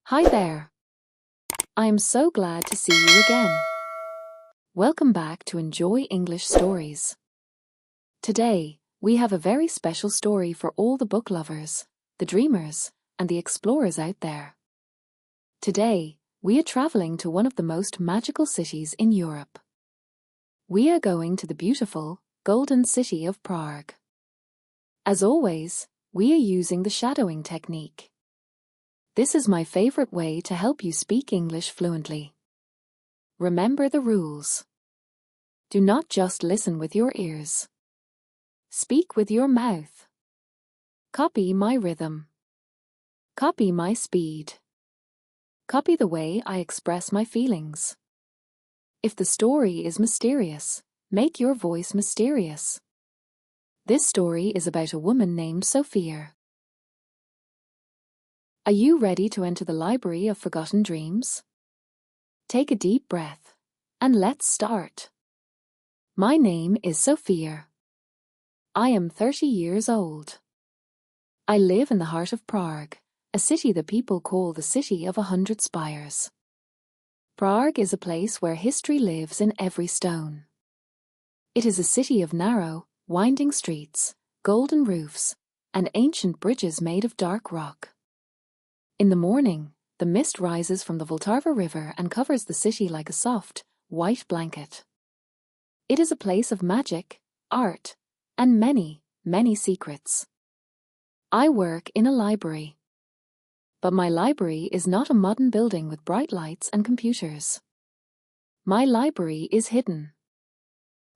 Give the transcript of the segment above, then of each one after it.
Hi there. I am so glad to see you again. Welcome back to Enjoy English Stories. Today, we have a very special story for all the book lovers, the dreamers, and the explorers out there. Today, we are traveling to one of the most magical cities in Europe. We are going to the beautiful, golden city of Prague. As always, we are using the shadowing technique. This is my favorite way to help you speak English fluently. Remember the rules. Do not just listen with your ears. Speak with your mouth. Copy my rhythm. Copy my speed. Copy the way I express my feelings. If the story is mysterious, make your voice mysterious. This story is about a woman named Sofia. Are you ready to enter the library of forgotten dreams? Take a deep breath, and let's start. My name is Sofia. I am 30 years old. I live in the heart of Prague, a city that people call the City of 100 Spires. Prague is a place where history lives in every stone. It is a city of narrow, winding streets, golden roofs, and ancient bridges made of dark rock. In the morning, the mist rises from the Vltava River and covers the city like a soft, white blanket. It is a place of magic, art, and many, many secrets. I work in a library. But my library is not a modern building with bright lights and computers. My library is hidden.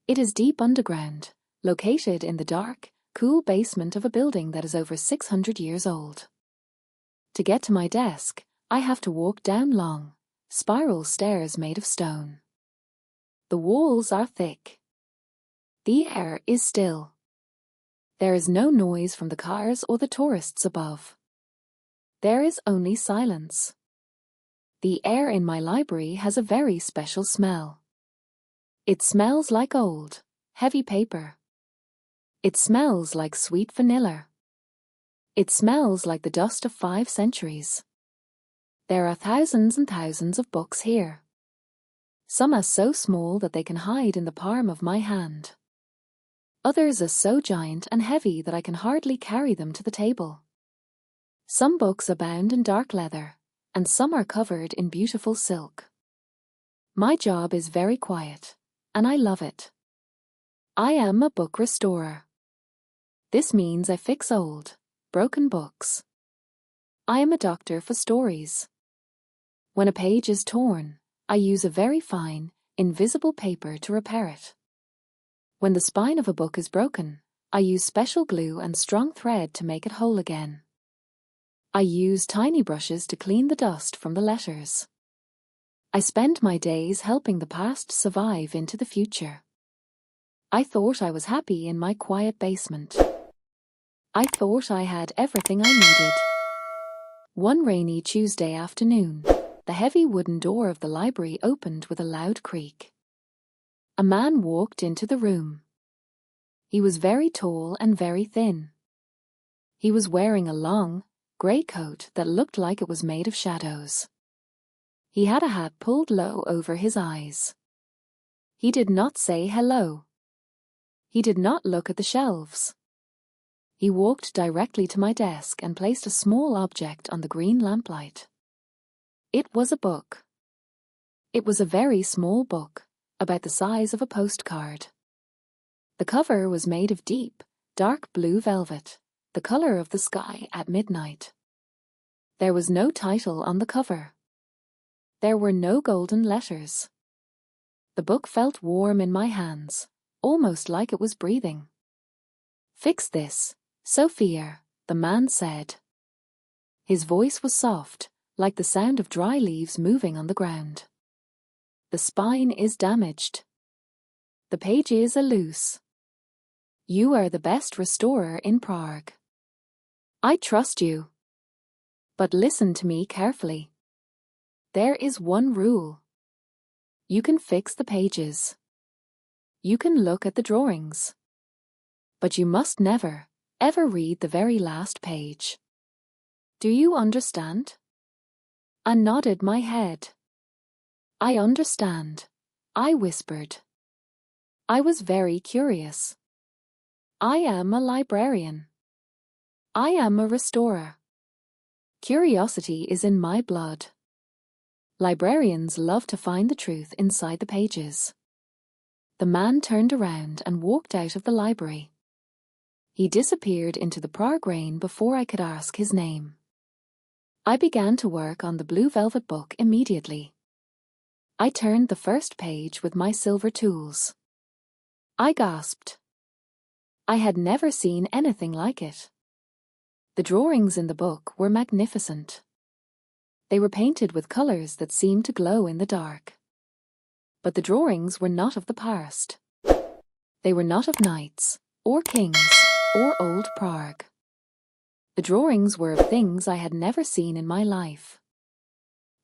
It is deep underground, located in the dark, cool basement of a building that is over 600 years old. To get to my desk, I have to walk down long, spiral stairs made of stone. The walls are thick. The air is still. There is no noise from the cars or the tourists above. There is only silence. The air in my library has a very special smell. It smells like old, heavy paper. It smells like sweet vanilla. It smells like the dust of 5 centuries. There are thousands and thousands of books here. Some are so small that they can hide in the palm of my hand. Others are so giant and heavy that I can hardly carry them to the table. Some books are bound in dark leather, and some are covered in beautiful silk. My job is very quiet, and I love it. I am a book restorer. This means I fix old, broken books. I am a doctor for stories. When a page is torn, I use a very fine, invisible paper to repair it. When the spine of a book is broken, I use special glue and strong thread to make it whole again. I use tiny brushes to clean the dust from the letters. I spend my days helping the past survive into the future. I thought I was happy in my quiet basement. I thought I had everything I needed. One rainy Tuesday afternoon, the heavy wooden door of the library opened with a loud creak. A man walked into the room. He was very tall and very thin. He was wearing a long, grey coat that looked like it was made of shadows. He had a hat pulled low over his eyes. He did not say hello. He did not look at the shelves. He walked directly to my desk and placed a small object on the green lamplight. It was a book. It was a very small book, about the size of a postcard. The cover was made of deep, dark blue velvet, the color of the sky at midnight. There was no title on the cover. There were no golden letters. The book felt warm in my hands, almost like it was breathing. "Fix this, Sofia," the man said. His voice was soft, like the sound of dry leaves moving on the ground. "The spine is damaged. The pages are loose. You are the best restorer in Prague. I trust you. But listen to me carefully. There is one rule. You can fix the pages. You can look at the drawings. But you must never, ever read the very last page. Do you understand?" I nodded my head. I understand, I whispered. I was very curious. I am a librarian. I am a restorer. Curiosity is in my blood. Librarians love to find the truth inside the pages. The man turned around and walked out of the library. He disappeared into the Prague rain before I could ask his name. I began to work on the blue velvet book immediately. I turned the first page with my silver tools. I gasped. I had never seen anything like it. The drawings in the book were magnificent. They were painted with colors that seemed to glow in the dark. But the drawings were not of the past. They were not of knights, or kings, or old Prague. The drawings were of things I had never seen in my life.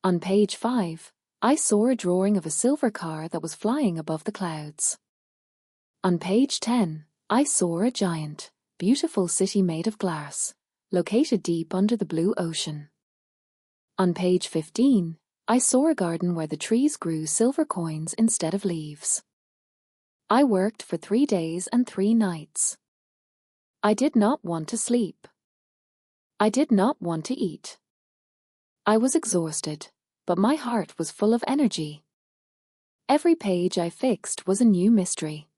On page 5, I saw a drawing of a silver car that was flying above the clouds. On page 10, I saw a giant, beautiful city made of glass, located deep under the blue ocean. On page 15, I saw a garden where the trees grew silver coins instead of leaves. I worked for 3 days and 3 nights. I did not want to sleep. I did not want to eat. I was exhausted, but my heart was full of energy. Every page I fixed was a new mystery.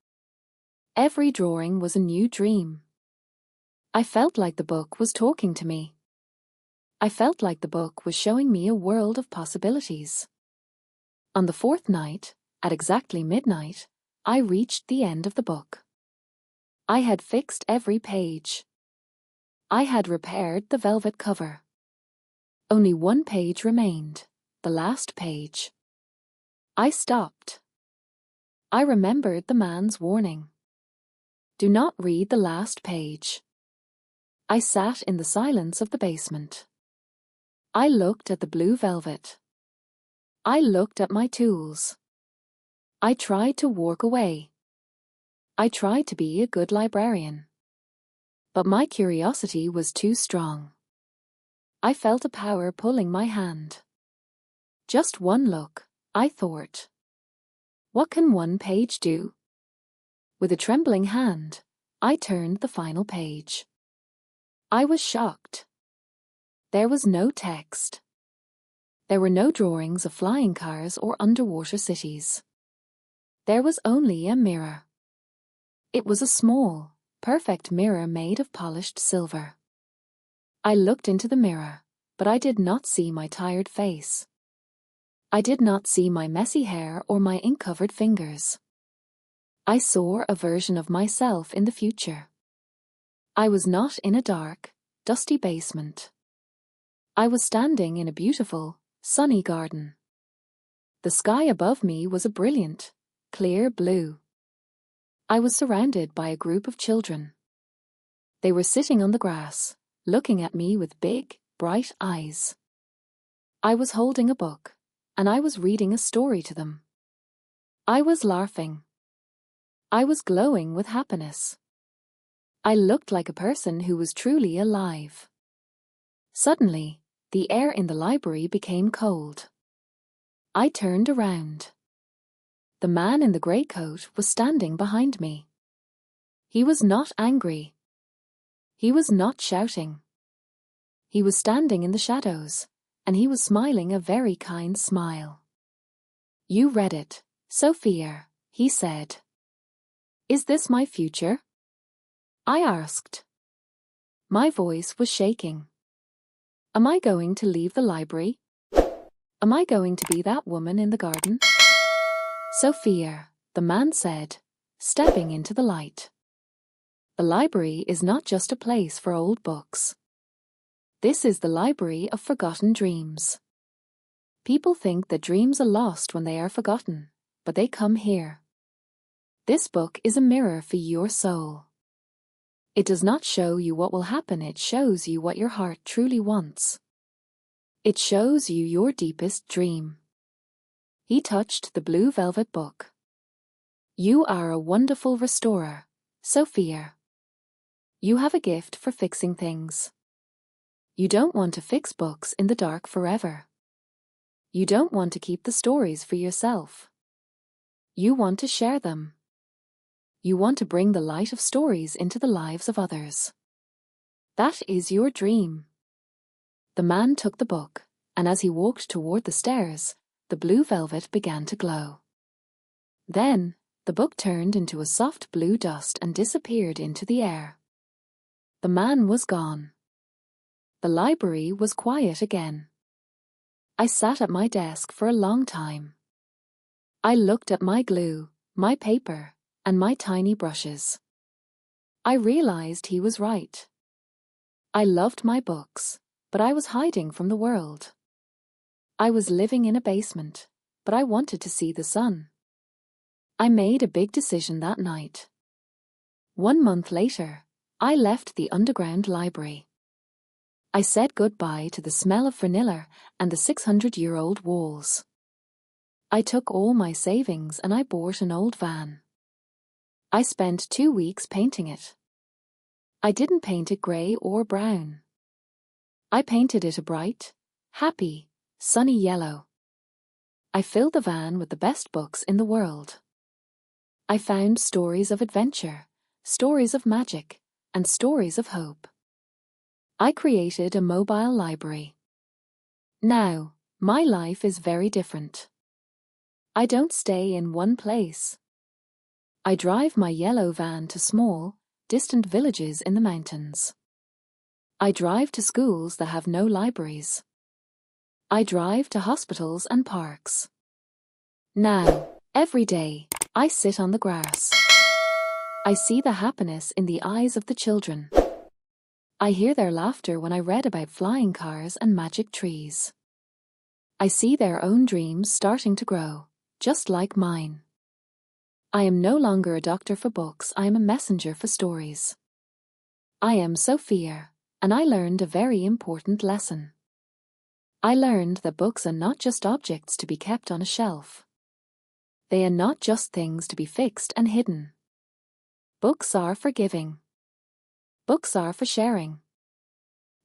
Every drawing was a new dream. I felt like the book was talking to me. I felt like the book was showing me a world of possibilities. On the 4th night, at exactly midnight, I reached the end of the book. I had fixed every page. I had repaired the velvet cover. Only 1 page remained, the last page. I stopped. I remembered the man's warning. Do not read the last page. I sat in the silence of the basement. I looked at the blue velvet. I looked at my tools. I tried to walk away. I tried to be a good librarian. But my curiosity was too strong. I felt a power pulling my hand. Just one look, I thought. What can 1 page do? With a trembling hand, I turned the final page. I was shocked. There was no text. There were no drawings of flying cars or underwater cities. There was only a mirror. It was a small, perfect mirror made of polished silver. I looked into the mirror, but I did not see my tired face. I did not see my messy hair or my ink-covered fingers. I saw a version of myself in the future. I was not in a dark, dusty basement. I was standing in a beautiful, sunny garden. The sky above me was a brilliant, clear blue. I was surrounded by a group of children. They were sitting on the grass, looking at me with big, bright eyes. I was holding a book, and I was reading a story to them. I was laughing. I was glowing with happiness. I looked like a person who was truly alive. Suddenly, the air in the library became cold. I turned around. The man in the grey coat was standing behind me. He was not angry. He was not shouting. He was standing in the shadows, and he was smiling a very kind smile. "You read it, Sofia," he said. "Is this my future?" I asked. My voice was shaking. Am I going to leave the library? Am I going to be that woman in the garden? "Sofia," the man said, stepping into the light. "The library is not just a place for old books. This is the library of forgotten dreams. People think that dreams are lost when they are forgotten, but they come here. This book is a mirror for your soul. It does not show you what will happen, it shows you what your heart truly wants. It shows you your deepest dream." He touched the blue velvet book. "You are a wonderful restorer, Sofia. You have a gift for fixing things. You don't want to fix books in the dark forever. You don't want to keep the stories for yourself. You want to share them. You want to bring the light of stories into the lives of others. That is your dream. The man took the book, and as he walked toward the stairs, the blue velvet began to glow. Then, the book turned into a soft blue dust and disappeared into the air. The man was gone. The library was quiet again. I sat at my desk for a long time. I looked at my glue, my paper, and my tiny brushes. I realized he was right. I loved my books, but I was hiding from the world. I was living in a basement, but I wanted to see the sun. I made a big decision that night. 1 month later, I left the underground library. I said goodbye to the smell of vanilla and the 600-year-old walls. I took all my savings and I bought an old van. I spent 2 weeks painting it. I didn't paint it grey or brown. I painted it a bright, happy, sunny yellow. I filled the van with the best books in the world. I found stories of adventure, stories of magic, and stories of hope. I created a mobile library. Now, my life is very different. I don't stay in one place. I drive my yellow van to small, distant villages in the mountains. I drive to schools that have no libraries. I drive to hospitals and parks. Now, every day, I sit on the grass. I see the happiness in the eyes of the children. I hear their laughter when I read about flying cars and magic trees. I see their own dreams starting to grow, just like mine. I am no longer a doctor for books, I am a messenger for stories. I am Sofia, and I learned a very important lesson. I learned that books are not just objects to be kept on a shelf. They are not just things to be fixed and hidden. Books are for giving. Books are for sharing.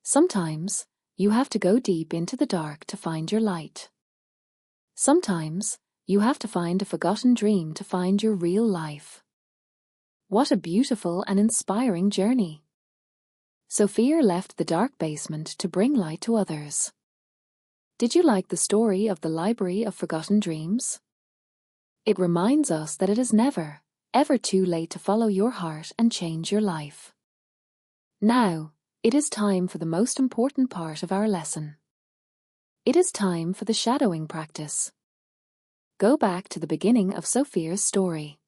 Sometimes, you have to go deep into the dark to find your light. Sometimes, you have to find a forgotten dream to find your real life. What a beautiful and inspiring journey. Sofia left the dark basement to bring light to others. Did you like the story of the Library of Forgotten Dreams? It reminds us that it is never, ever too late to follow your heart and change your life. Now, it is time for the most important part of our lesson. It is time for the shadowing practice. Go back to the beginning of Sofia's story.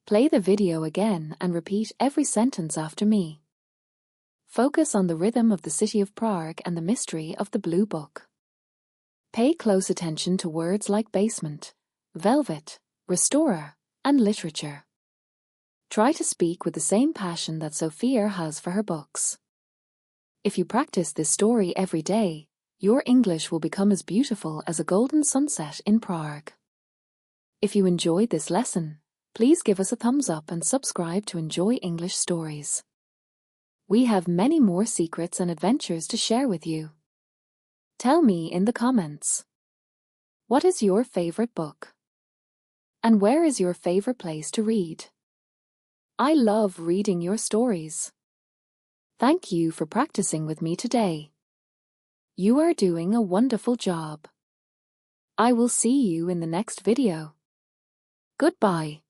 Play the video again and repeat every sentence after me. Focus on the rhythm of the city of Prague and the mystery of the blue book. Pay close attention to words like basement, velvet, restorer, and literature. Try to speak with the same passion that Sofia has for her books. If you practice this story every day, your English will become as beautiful as a golden sunset in Prague. If you enjoyed this lesson, please give us a thumbs up and subscribe to Enjoy English Stories. We have many more secrets and adventures to share with you. Tell me in the comments. What is your favorite book? And where is your favorite place to read? I love reading your stories. Thank you for practicing with me today. You are doing a wonderful job. I will see you in the next video. Goodbye.